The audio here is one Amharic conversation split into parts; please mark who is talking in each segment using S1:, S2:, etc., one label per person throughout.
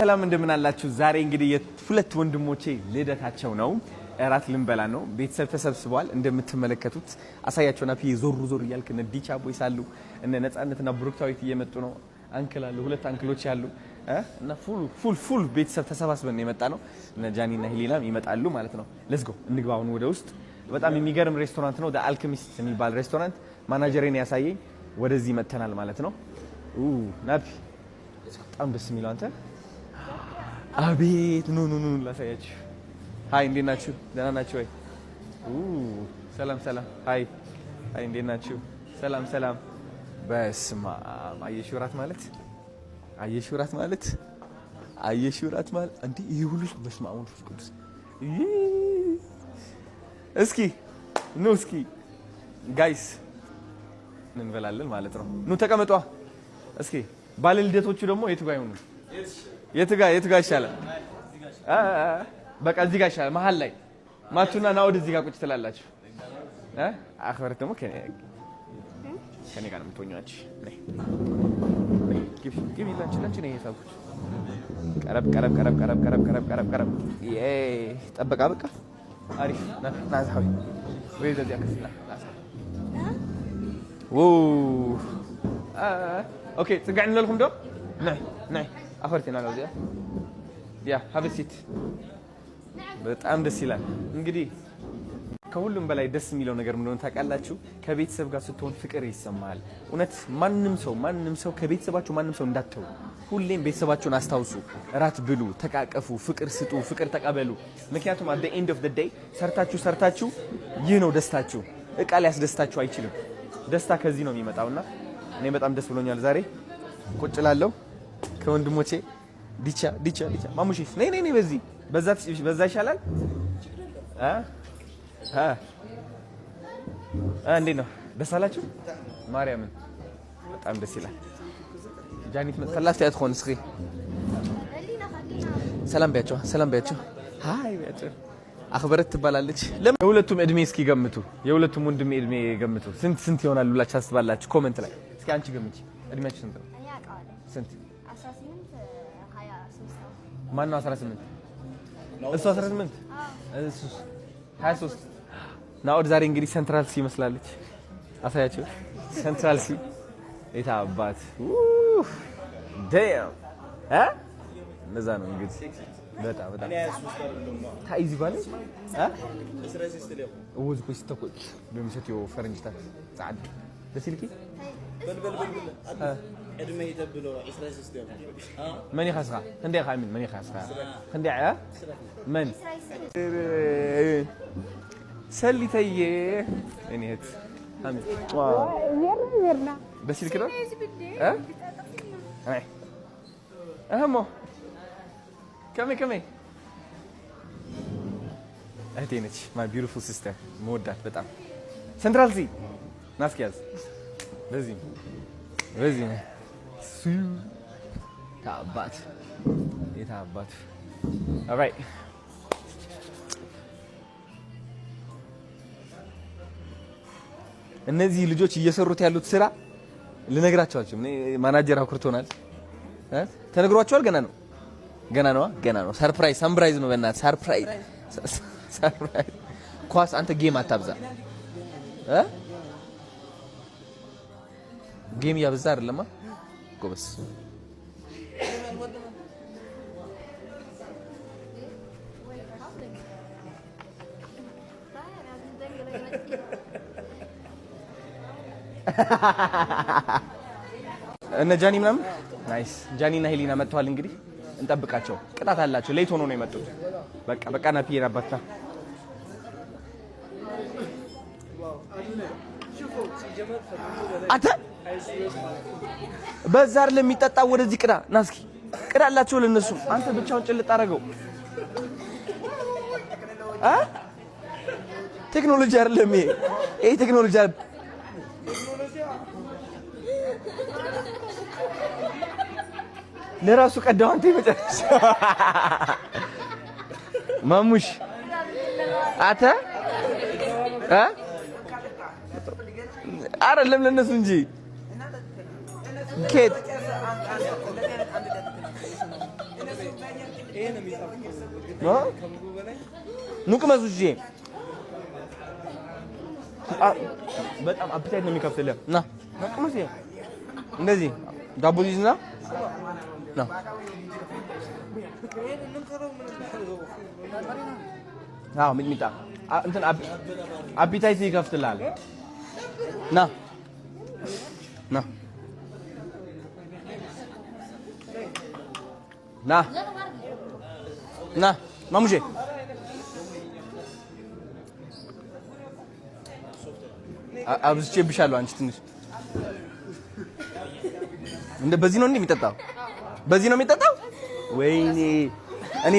S1: ሰላም እንደምን አላችሁ? ዛሬ እንግዲህ የሁለት ወንድሞቼ ልደታቸው ነው። እራት ልንበላ ነው። ቤተሰብ ተሰብስበዋል። እንደምትመለከቱት አሳያቸውና ዞር ዞር እያልክ እነ ዲቻ ቦይስ አሉ፣ እነ ነጻነትና ብሩክታዊት እየመጡ ነው። አንክል አሉ፣ ሁለት አንክሎች አሉ እና ፉል ቤተሰብ ተሰባስበን ነው የመጣ ነው። እነ ጃኒና ሄሊናም ይመጣሉ ማለት ነው። ሌትስ ጎ እንግባ አሁን ወደ ውስጥ። በጣም የሚገርም ሬስቶራንት ነው። ደ አልኬሚስት የሚባል ሬስቶራንት ማናጀሬን ያሳየኝ። ወደዚህ መተናል ማለት ነው። ናቢ በጣም ደስ የሚለው አንተ አቤት ኑ ላሳያችሁ። ሃይ እንዴት ናችሁ? ደህና ናችሁ ወይ? ሰላም ሃይ እንዴት ናችሁ? ሰላም በስማ አየሹራት ማለት እንዴ ይሄ ሁሉ በስማ ወንድስ ቅዱስ እስኪ ጋይስ እንበላለን ማለት ነው። ኑ ተቀመጧ። እስኪ ባለ ልደቶቹ ደግሞ የቱ ጋር ይሆኑ? የቱ ጋር ይሻላል? በቃ እዚህ ጋር ይሻላል። መሀል ላይ ማቱና ናውድ እዚህ ጋር ቁጭ ትላላችሁ። አኽበረት ደግሞ ከኔ ጋር ነው የምትሆኛችሁ። ግቢ ላንቺ ነው የሳብኩት። ቀረብ ጠበቃ በቃ አሪፍ ናዛዊ ወይ ዘዚያ ከፍላ ኦኬ ጽጋኝ ለልኩም ዶ ናይ አፈርቲና ነው እዚያ ያ ሀበሲት በጣም ደስ ይላል። እንግዲህ ከሁሉም በላይ ደስ የሚለው ነገር ምን እንደሆነ ታውቃላችሁ? ከቤተሰብ ጋር ስትሆን ፍቅር ይሰማል። እውነት ማንም ሰው ከቤተሰባችሁ ማንም ሰው እንዳትተው። ሁሌም ቤተሰባችሁን አስታውሱ። እራት ብሉ፣ ተቃቀፉ፣ ፍቅር ስጡ፣ ፍቅር ተቀበሉ። ምክንያቱም at the end of the day ሰርታችሁ ይህ ነው ደስታችሁ። እቃ ሊያስደስታችሁ አይችልም። ደስታ ከዚህ ነው የሚመጣውና እኔ በጣም ደስ ብሎኛል። ዛሬ ቁጭ ላለው ከወንድሞቼ ዲቻ ማሙሽ ነይ በዛ ይሻላል። እንዴት ነው? ደስ አላችሁ? ማርያምን በጣም ደስ ይላል። ጃኒት መጥተላችሁ ያትሆን እስኪ ሰላም ቢያቸው ሃይ ቢያቸው አኽበረት ትባላለች። የሁለቱም እድሜ እስኪ ገምቱ። የሁለቱም ወንድሜ እድሜ ገምቱ። ስንት ይሆናሉ ብላችሁ ታስባላችሁ? ኮሜንት ላይ እስኪ አንቺ ገምቺ። እድሜያችሁ ስንት ነው? ስንት? 18 ማን ነው 18? እሱ 18 እሱ 23 ናኦድ ዛሬ እንግዲህ ሴንትራል ሲ ይመስላለች። አሳያችሁ ሴንትራል ሲ የታ አባት ዳም እንደዛ ነው እንግዲህ በጣም ታይዚ ባለ ወዝ ኮስ ተቆጥ በሚሰትዮ ፈረንጅታት ጻድ በስልኪ በል ادمه يتبلو 26 من يخسخ خندي خامن من يخسخ خندي من سليتي انيت خامن ويرنا بسلك كده اهمو كمي اهتي ነች my beautiful sister መወዳት በጣም ሴንትራል ሲ ናስኪያዝ በዚህ ታባት alright እነዚህ ልጆች እየሰሩት ያሉት ስራ ልነግራችኋችሁ ማናጀር አኩርቶናል። ተነግሯችኋል? ገና ነው። ሰርፕራይዝ ነው። በእናትህ ሰርፕራይዝ ኳስ አንተ ጌም አታብዛ። ጌም ያብዛ አይደለማ ጎበስ። እነ ጃኒ ምናምን ናይስ። ጃኒና ሄሊና መጥተዋል። እንግዲህ እንጠብቃቸው። ቅጣት አላቸው። ሌት ሆኖ ነው የመጡት። በቃ ናፒዬ አባታ አተ በዛር ለሚጠጣ ወደዚህ ቅዳ ናስኪ ቅዳላቸው ለነሱ። አንተ ብቻውን ጭልጥ አረገው። ቴክኖሎጂ አይደለም ይሄ ቴክኖሎጂ ለራሱ ቀዳው። አንተ ይመጨረሻ ማሙሽ አተ አይደለም ለነሱ እንጂ ኬት ኑቅ መሱጂ በጣም አፕታይት ነው የሚከፍትልህ ና ነቅመስ እንደዚህ ዳቦ ይዝና ና አዎ ሚጥሚጣ እንትን አፒታይት ይከፍትልሃል ና ና ና ና ማሙሼ አብዝቼብሻለሁ አንቺ ትንሽ እንደ በዚህ ነው እንዴ የሚጠጣው በዚህ ነው የሚጠጣው ወይኔ እኔ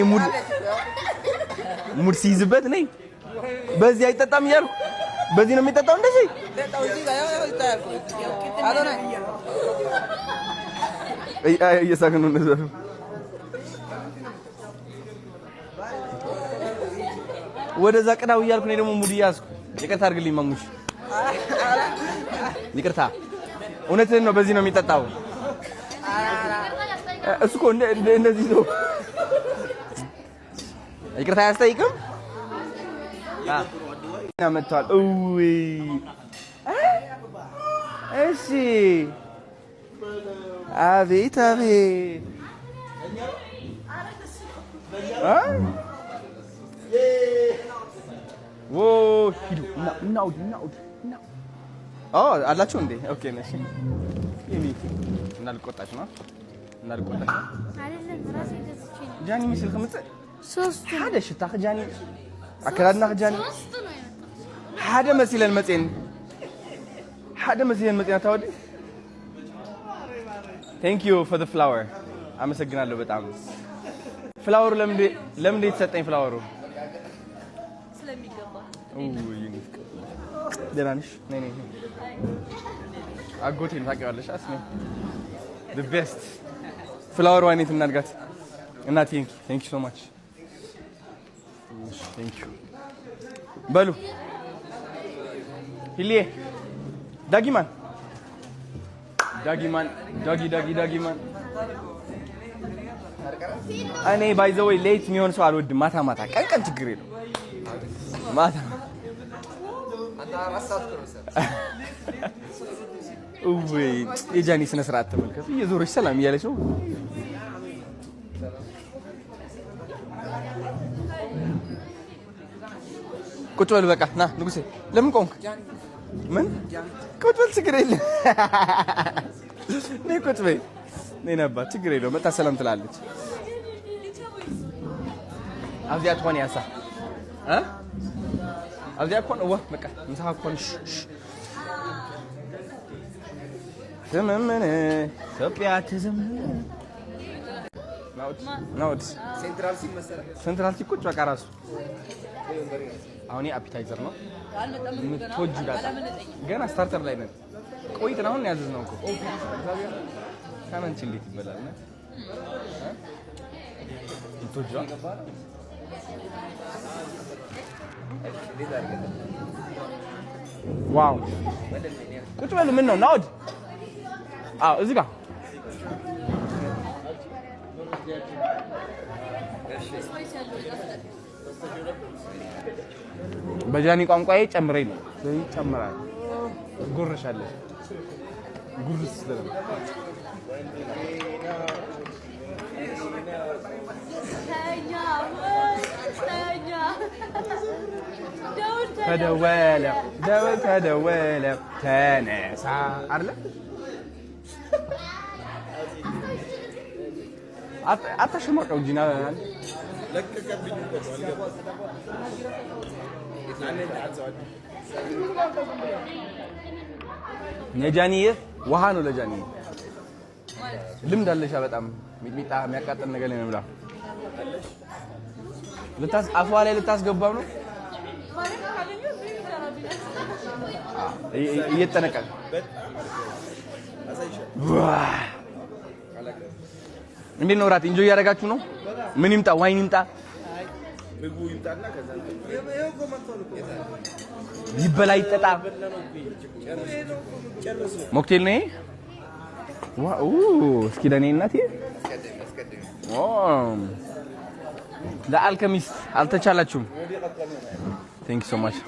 S1: ሙድ ሲይዝበት ነኝ በዚህ አይጠጣም እያልኩ በዚህ ነው የሚጠጣው እንደዚህ እየሳቅን ነው እንደዛ ወደዛ ቅዳው እያልኩ እኔ ደግሞ ሙድ እያዝኩ ይቅርታ አድርግልኝ ማሙሽ ይቅርታ እውነትህን ነው በዚህ ነው የሚጠጣው እሱ እኮ እንደዚህ ነው ይቅርታ አያስጠይቅም መጥቷል እውይ እሺ አቤት አቤት ዎ ሂዱ እናውድ አላችሁ እንዴ ኦኬ ነሽ እናልቆጣች ነው እናልቆጣች አይደለም ራሴ ገዝቼ ነው ጃኒ ምስል ከምጽ ሶስት ሓደ ሽታ ጃኒ አከራድና ጃኒ ሓደ መስለን መጽን ታወዲ Thank you for the flower አመሰግናለሁ በጣም ፍላወሩ ለምን የተሰጠኝ ፍላወሩ ስለሚገባ ደህና ነሽ ነይ አጎቴን ታውቂዋለሽ አስኔ the best ፍላወሩ አይነት እናድጋት እና thank you so much thank you በሉ ሂሊዬ ዳጊማን ዳጊማን እኔ ባይ ዘ ወይ ሌት የሚሆን ሰው አልወድም ማታ ቀን ችግር የለው ማታ ወይ የጃኒ ስነ ስርዓት ተመልከቱ እየዞረች ሰላም እያለች ነው ቁጭ በል በቃ ና ንጉሴ ለምን ቆምክ ምን ቁጭ በል ችግር የለም ነይ ቁጭ በይ ነይ ነባ ችግር የለውም መጣ ሰላም ትላለች አዚያ ትሆን ያሳ አዚያ ኮን ወ በቃ ምሳ ኮን ዘመመነ ኢትዮጵያ ተዘመነ ናውት ሴንትራል ቁጭ በቃ ራሱ አሁን አፒታይዘር ነው ምትወጁ ዳታ ገና ስታርተር ላይ ነን ቆይተን አሁን ያዘዝነው እኮ ካመንቺ እንዴት ይበላል ነው ምትወጁ ዋው ቁጭ በሉ ምን ነው ናውድ አዎ እዚህ ጋር በጃኒ ቋንቋዬ ጨምረኝ ነው ይጨምራል ጉርሻለሽ ጉርስ ስለለም ተደወለ ተነሳ አይደል አታሽሞቀው ጂና ለቀቀብኝ ነጃኒዬ ውሃ ነው ለጃኒዬ ልምድ አለሽ በጣም ሚጥሚጣ የሚያቃጥል ነገር ነው የምላ አፏ ላይ ልታስገባው ነው እየተነቀቀ እንዴት ነው ራት ኢንጆይ ያደርጋችሁ ነው ምን ይምጣ ዋይን ይምጣ ምግቡ ይምጣና ከዛ ይበላ ይጠጣ ሞክቴል ነው ዋው እስኪ ለኔ እናቴ ለአልከሚስ አልተቻላችሁም። ቴንክ ዩ ሶ ማች